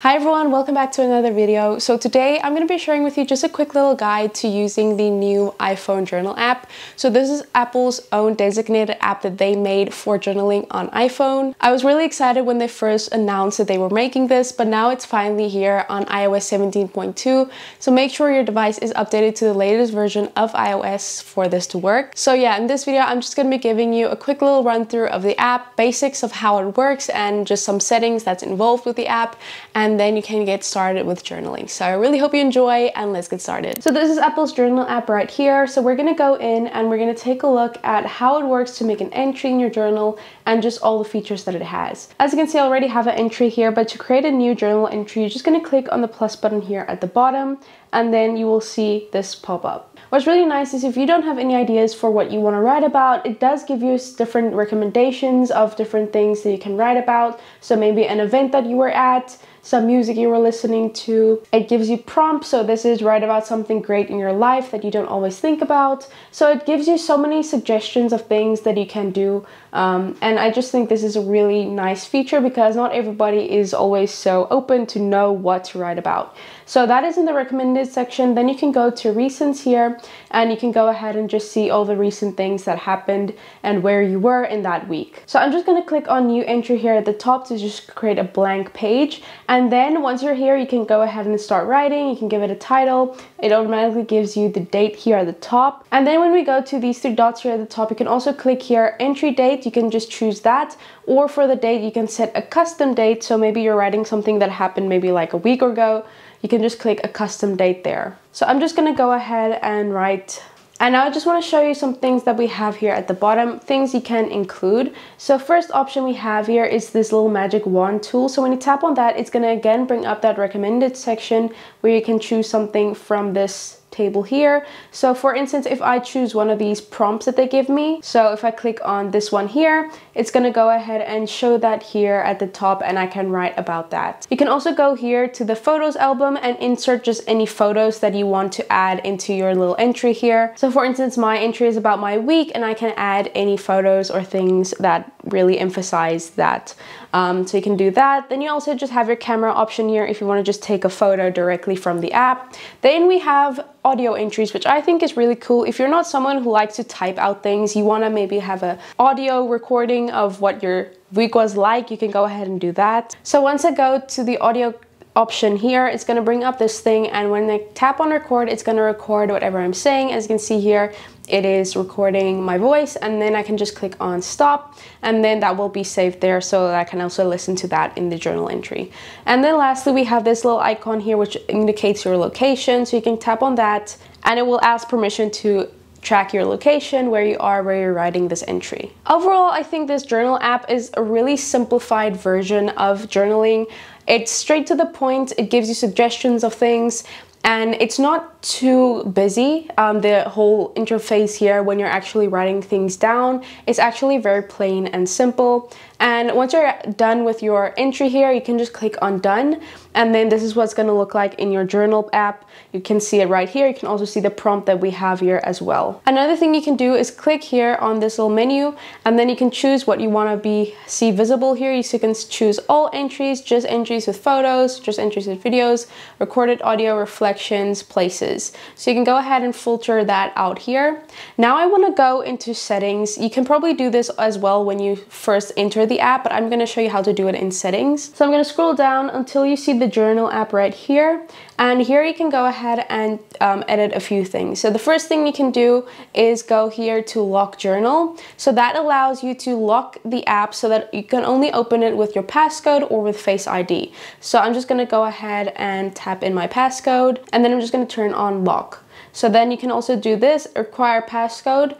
Hi everyone, welcome back to another video. So today I'm going to be sharing with you just a quick little guide to using the new iPhone journal app. So this is Apple's own designated app that they made for journaling on iPhone. I was really excited when they first announced that they were making this, but now it's finally here on iOS 17.2. So make sure your device is updated to the latest version of iOS for this to work. So yeah, in this video I'm just going to be giving you a quick little run through of the app, basics of how it works, and just some settings that's involved with the app, and then you can get started with journaling. So I really hope you enjoy, and let's get started. So this is Apple's journal app right here. So we're gonna go in and we're gonna take a look at how it works to make an entry in your journal and just all the features that it has. As you can see, I already have an entry here, but to create a new journal entry, you're just gonna click on the plus button here at the bottom, and then you will see this pop up. What's really nice is if you don't have any ideas for what you want to write about, it does give you different recommendations of different things that you can write about. So maybe an event that you were at, some music you were listening to. It gives you prompts. So this is write about something great in your life that you don't always think about. So it gives you so many suggestions of things that you can do. And I just think this is a really nice feature because not everybody is always so open to know what to write about. So that is in the recommended section. Then you can go to recents here and you can go ahead and just see all the recent things that happened and where you were in that week. So I'm just going to click on new entry here at the top to just create a blank page. And then once you're here, you can go ahead and start writing. You can give it a title. It automatically gives you the date here at the top. And then when we go to these three dots here at the top, you can also click here entry date. You can just choose that, or for the date you can set a custom date. So maybe you're writing something that happened maybe like a week ago. You can just click a custom date there. So I'm just gonna go ahead and write. And now I just want to show you some things that we have here at the bottom, things you can include. So first option we have here is this little magic wand tool. So when you tap on that, it's gonna again bring up that recommended section where you can choose something from this table here. So for instance, if I choose one of these prompts that they give me, so if I click on this one here, it's going to go ahead and show that here at the top, and I can write about that. You can also go here to the photos album and insert just any photos that you want to add into your little entry here. So for instance, my entry is about my week, and I can add any photos or things that really emphasize that. So you can do that. Then you also just have your camera option here if you want to just take a photo directly from the app. Then we have audio entries, which I think is really cool. If you're not someone who likes to type out things, you want to maybe have an audio recording of what your week was like, you can go ahead and do that. So once I go to the audio option here, it's going to bring up this thing, and when I tap on record, it's going to record whatever I'm saying. As you can see here, it is recording my voice, and then I can just click on stop, and then that will be saved there so that I can also listen to that in the journal entry. And then lastly, we have this little icon here which indicates your location, so you can tap on that and it will ask permission to track your location, where you are, where you're writing this entry. Overall, I think this journal app is a really simplified version of journaling. It's straight to the point, it gives you suggestions of things, and it's not too busy. The whole interface here when you're actually writing things down is actually very plain and simple. And once you're done with your entry here, you can just click on done, and then this is what's going to look like in your journal app. You can see it right here. You can also see the prompt that we have here as well. Another thing you can do is click here on this little menu, and then you can choose what you want to see visible here. You can choose all entries, just entries with photos, just entries with videos, recorded audio, reflections, places. So you can go ahead and filter that out here. Now I want to go into settings. You can probably do this as well when you first enter the app, but I'm going to show you how to do it in settings. So I'm going to scroll down until you see the journal app right here, and here you can go ahead and edit a few things. So the first thing you can do is go here to lock journal. So that allows you to lock the app so that you can only open it with your passcode or with Face ID. So I'm just going to go ahead and tap in my passcode, and then I'm just going to turn on lock. So then you can also do this, require passcode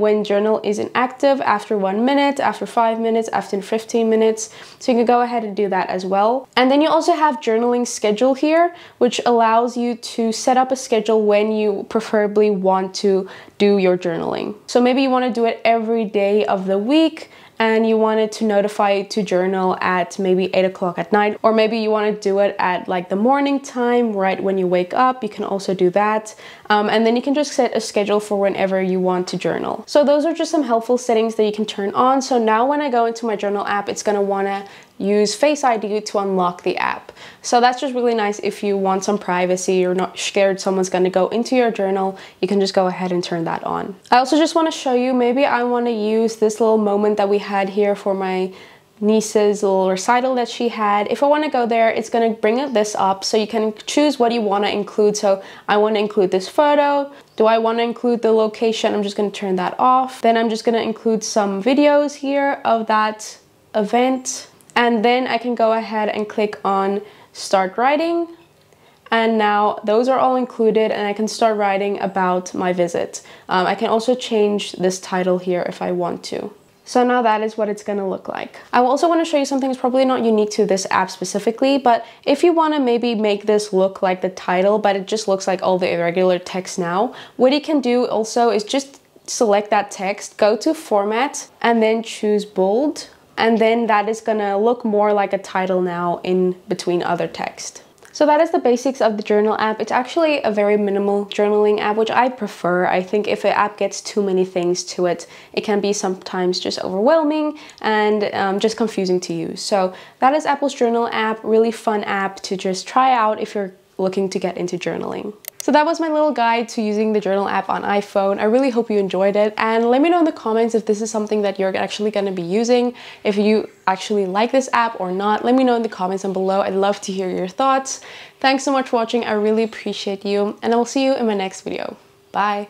when journal is inactive, after 1 minute, after 5 minutes, after 15 minutes. So you can go ahead and do that as well. And then you also have journaling schedule here, which allows you to set up a schedule when you preferably want to do your journaling. So maybe you want to do it every day of the week, and you wanted to notify you to journal at maybe 8 o'clock at night, or maybe you want to do it at like the morning time, right when you wake up. You can also do that. And then you can just set a schedule for whenever you want to journal. So those are just some helpful settings that you can turn on. So now when I go into my journal app, it's going to want to use Face ID to unlock the app. So that's just really nice if you want some privacy, you're not scared someone's going to go into your journal, you can just go ahead and turn that on. I also just want to show you, maybe I want to use this little moment that we had here for my niece's little recital that she had. If I want to go there, it's going to bring this up, so you can choose what you want to include. So I want to include this photo. Do I want to include the location? I'm just going to turn that off. Then I'm just going to include some videos here of that event, and then I can go ahead and click on start writing, and now those are all included and I can start writing about my visit. I can also change this title here if I want to. So now that is what it's going to look like. I also want to show you something that's probably not unique to this app specifically, but if you want to maybe make this look like the title, but it just looks like all the irregular text now, what you can do also is just select that text, go to format, and then choose bold, and then that is going to look more like a title now in between other text. So that is the basics of the journal app. It's actually a very minimal journaling app, which I prefer. I think if an app gets too many things to it, it can be sometimes just overwhelming and just confusing to use. So that is Apple's journal app, really fun app to just try out if you're looking to get into journaling. So that was my little guide to using the journal app on iPhone. I really hope you enjoyed it, and let me know in the comments if this is something that you're actually going to be using, if you actually like this app or not. Let me know in the comments down below. I'd love to hear your thoughts. Thanks so much for watching. I really appreciate you, and I will see you in my next video. Bye.